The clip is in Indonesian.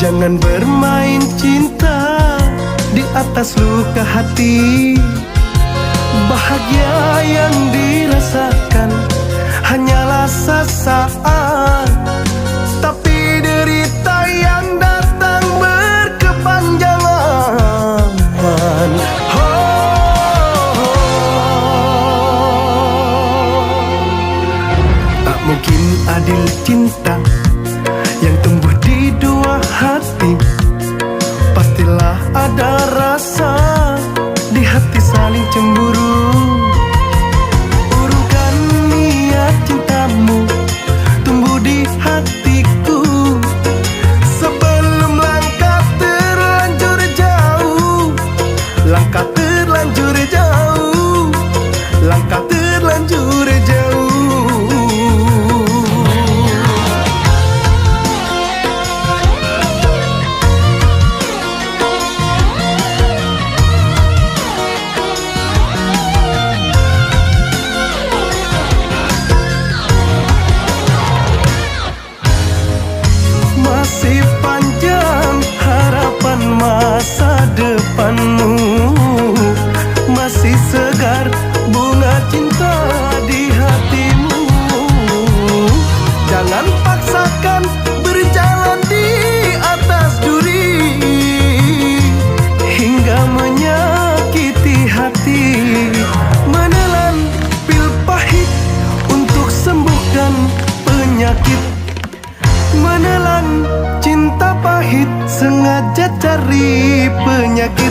Jangan bermain cinta di atas luka hati. Bahagia yang dirasakan hanyalah sesaat, tapi derita yang datang berkepanjangan. Tak mungkin adil cinta yang tumbuh di dua hati. Pastilah ada rasa di hati saling cemburu. Urungkan niat cintamu tumbuh di hatiku sebelum langkah terlanjur jauh. Langkah terlanjur jauh. Langkah terlanjur jauh. Masih panjang harapan masa depanmu, masih segar bunga cinta di hatimu. Jangan paksakan berjalan di atas duri hingga menyakiti hati. Menelan pil pahit untuk sembuhkan penyakit. Menelan cinta pahit sengaja cari penyakit.